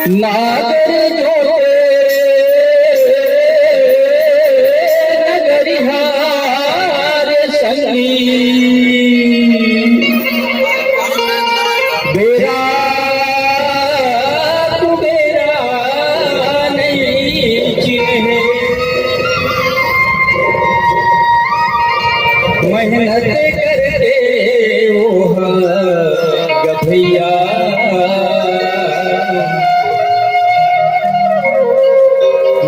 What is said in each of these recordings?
नागर जोते नगरिहार संगी बेरा तू बेरा नहीं चिन्हे मेहनत करते वो गभैया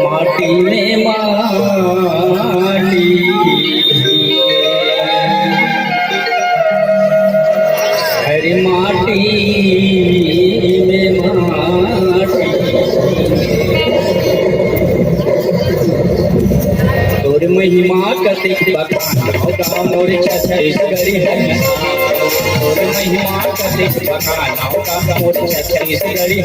माटी में माटी हरी माटी में माटी तोर महिमा कति बखाना मोर छत्तीसगढ़ी हरिया तोर महिमा कति बखाना मोर छत्तीसगढ़ी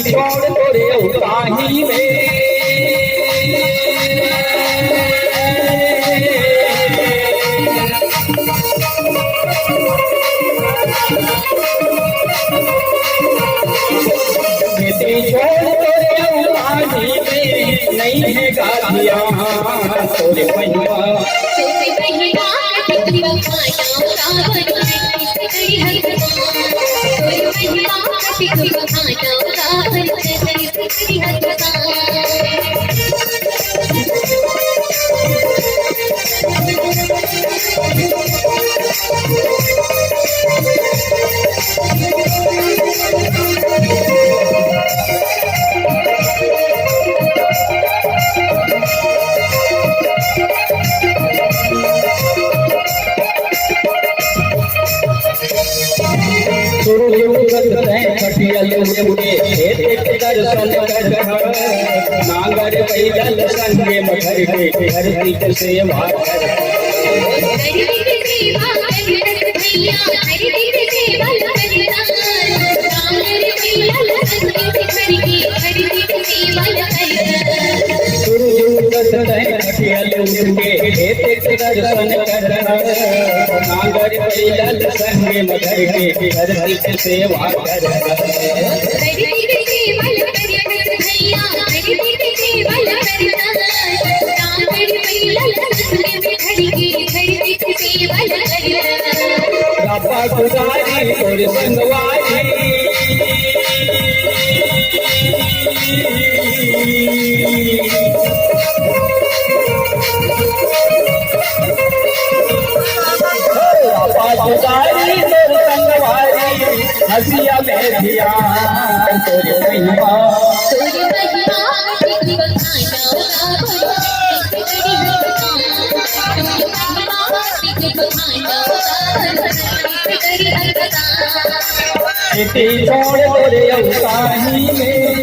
छोड़ तोरे उताही में नहीं है गालिया तोरे महिमा नागर पैदल संगे मगर के धरती से नागर पैदल संगे मगर के धरती से गुजारी और संगवारी हसिया बैठिया तोरे महिमा छोड़ तोरे अवसाही में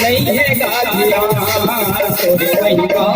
नहीं है गालिया तोरे महिमा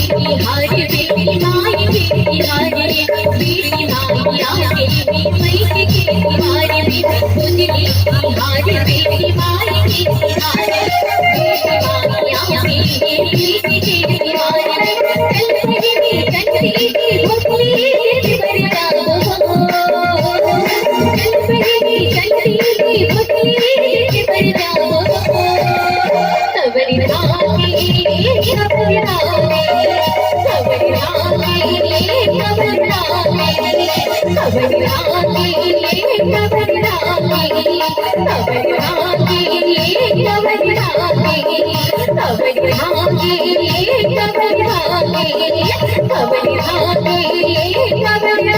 हारे बेटी माई बेटी हारे बेटी माई आगे मई के हारे बेटी खुदली हारे बेटी माई बेटी हारे बेटी माई आगे बेटी के हारे चलती भोली पर जाओ चलती भोली पर जाओ सबरी रानी सबरी रानी सबरी रानी सबरी रानी सबरी रानी सबरी रानी सबरी रानी सबरी रानी सबरी रानी सबरी रानी सबरी रानी सबरी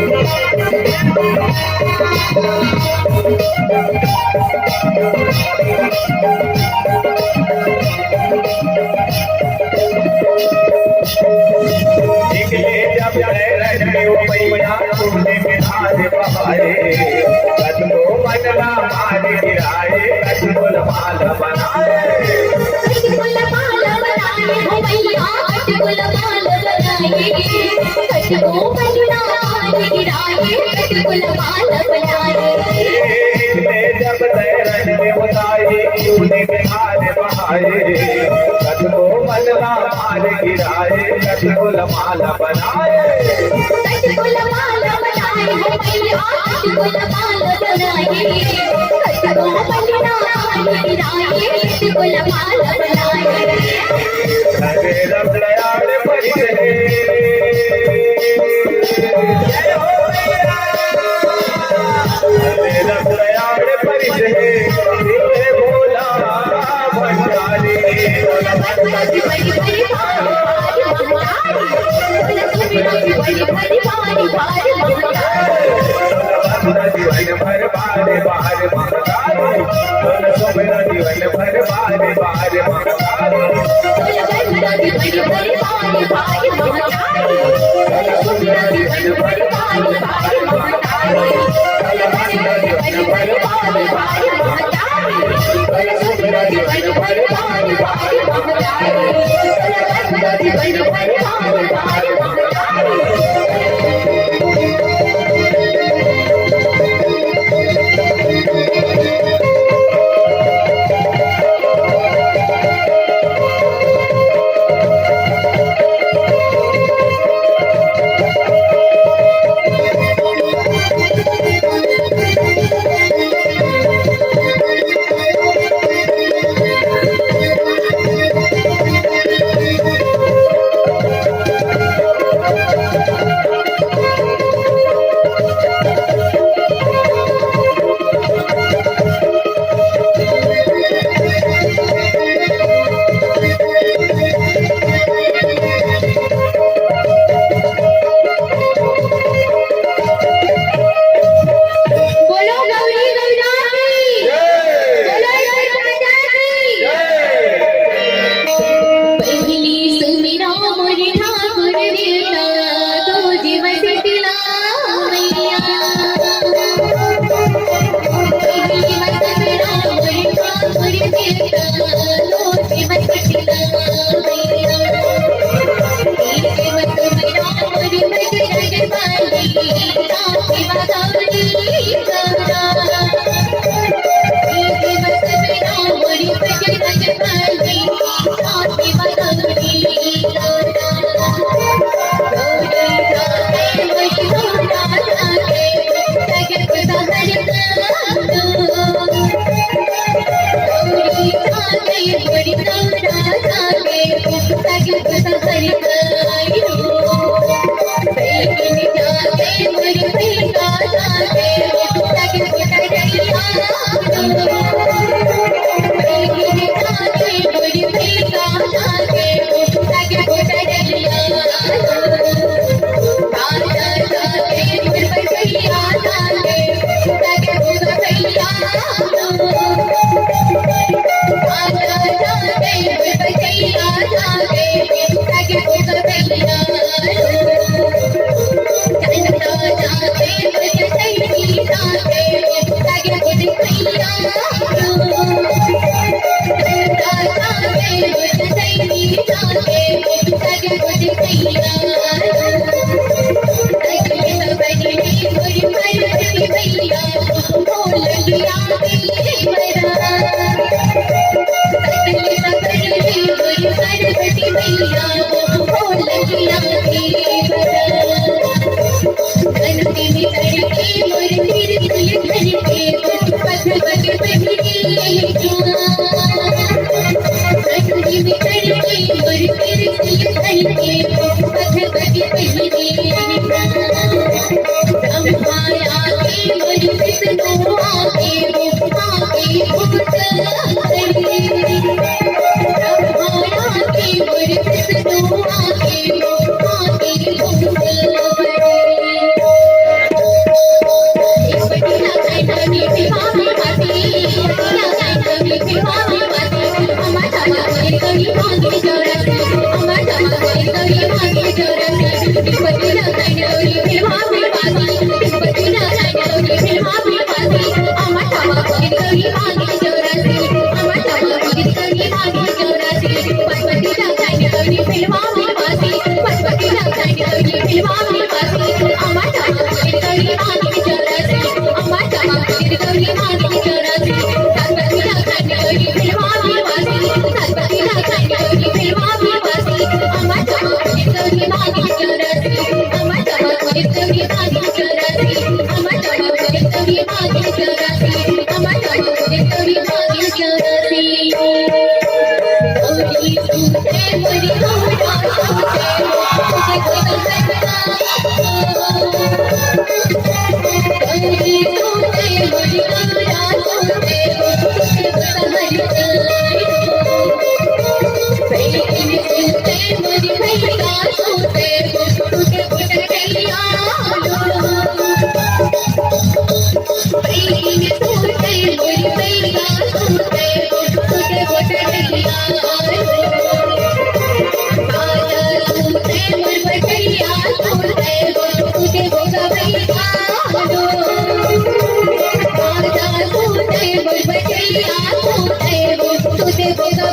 Thank you. निकले जब रन में वो मैया तूने मिठास बहाए कदमो बनला मार गिराए कदमो माल बनाए कटकुल माल बनाए हो भैया कटकुल माल बनाए कटको बनना माल गिराए कटकुल माल बनाए निकले जब रन में उतारे तूने मिठास बहाए कदमो बनला मार गिराए कदमो माल बनाए कटकुल माल बनाए हो भैया कटकुल माल बनाए कटको बनना माल गिराए कटकुल माल बनाए अरे रब दयाल परिसे जय हो मेरा अरे रब दयाल परिसे हे भोला भंडारी बड़ी बड़ी भारी जीवन भर बार बार मंगारी सोमरा जीवन भर बार बार मंगारी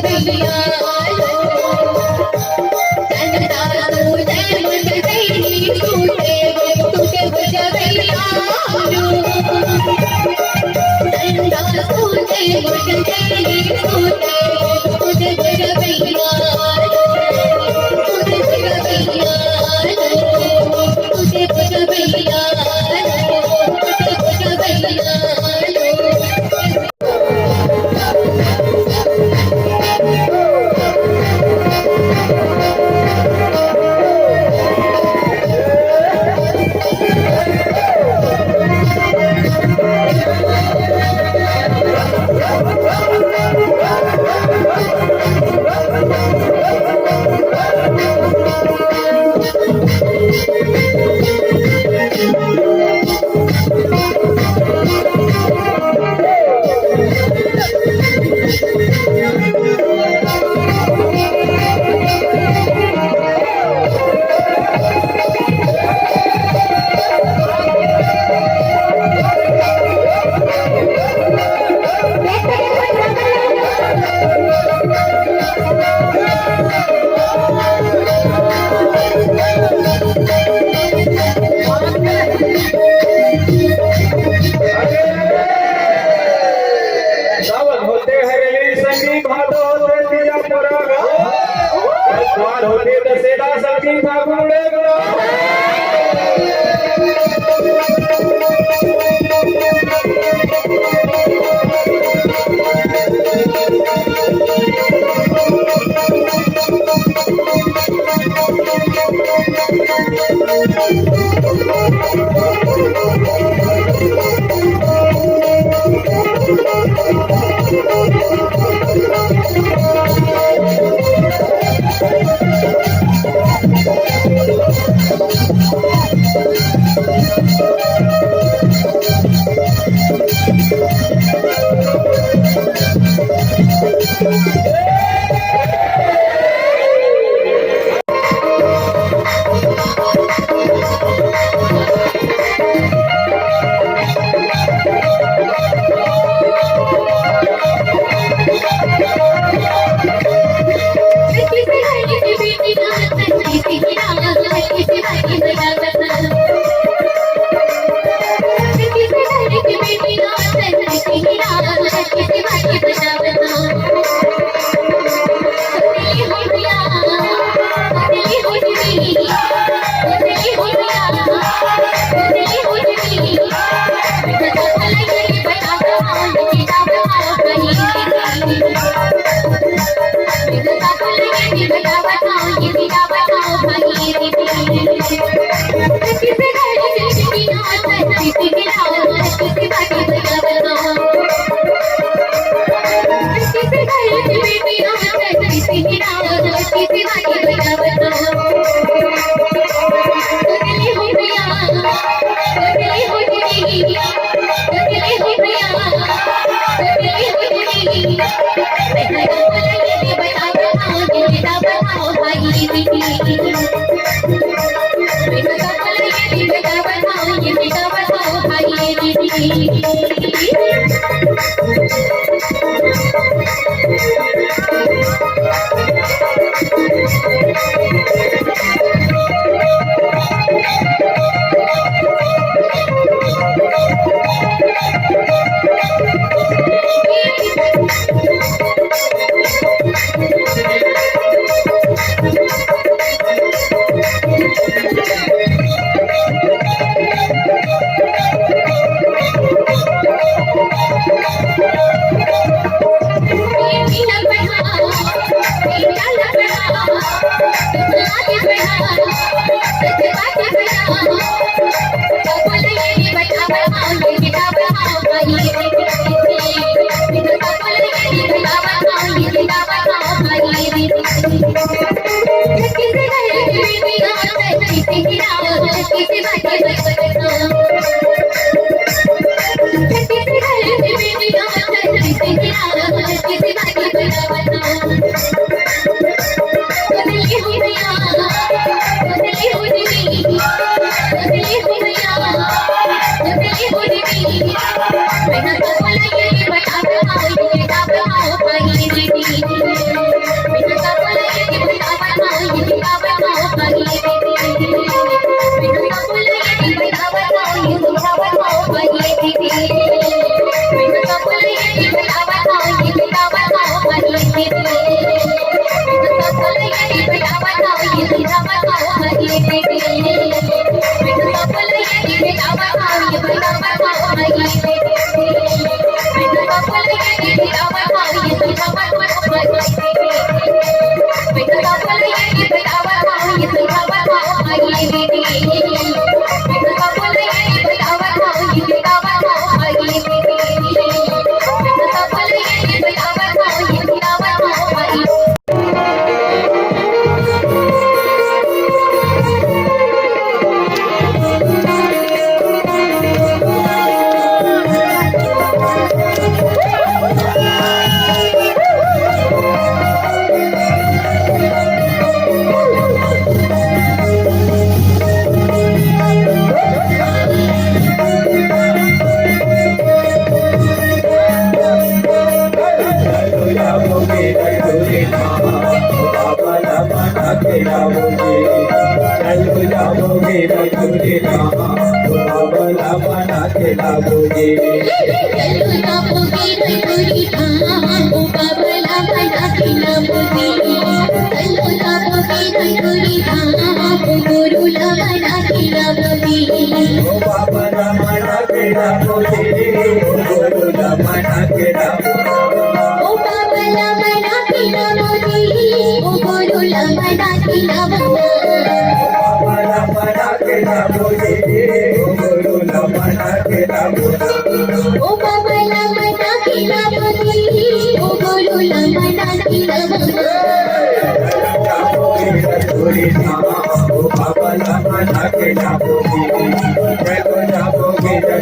भैया चंदा तुझे मुझे गई टूटे तुझे मुझे भैया चंदा तुझे मुझे गई टूटे तुझे मुझे भैया तुझे मुझे भैया तुझे मुझे भैया तुझे मुझे भैया सावन होते हरेली संगीत भादो होते दिया परागा द्वार होते दशेरा संगीत फागुने गो जाओगे चलो जाओगे रघुरे धाम बाबला बना के लाओगे चलो जाओगे रघुरी धाम ओ बाबला बना के लाओगे चलो जाओगे रघुरी धाम ओ गुरुला बना के लाओगे ओ बाबला बना के लाओगे गुरुला बना के लाओगे ओ बाबला बना के लाओगे ओ गुरुला बना के लाओगे बाबला बना के लाओगे गुरुला बना के लाओगे ओ बाबला बना के लाओगे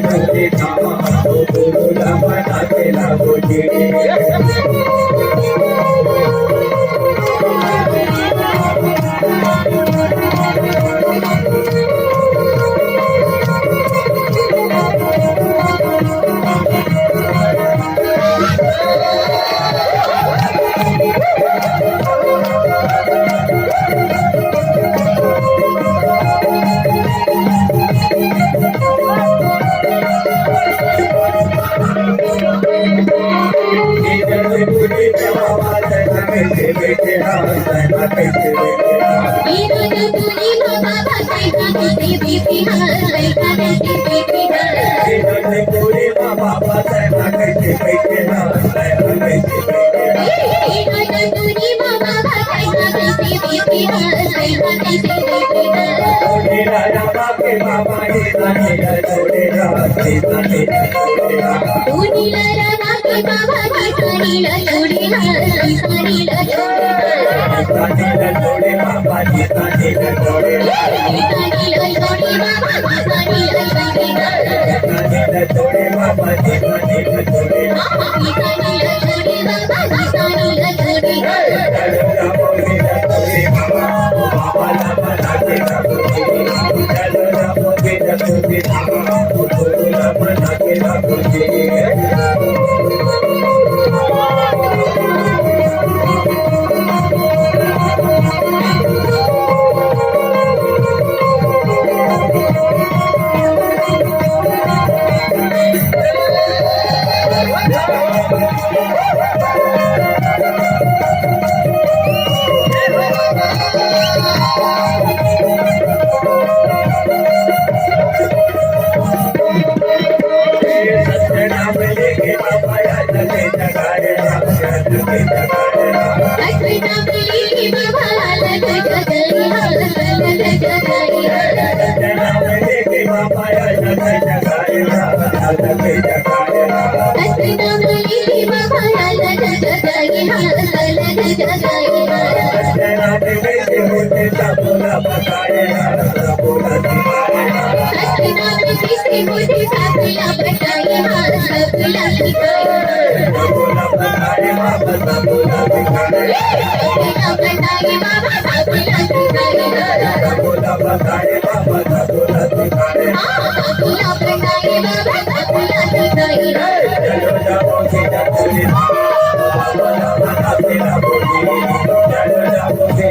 ओ गुरुला बना के लाओगे रघुरे धाम ओ बाबला बना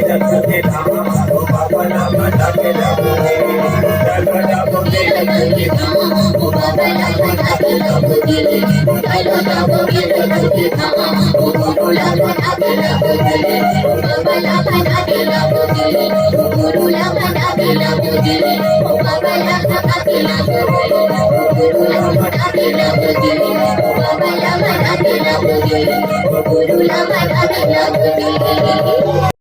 के लाओगे चलो जाओगे रघुरे धाम ओ गुरुला बना के लाओगे Guru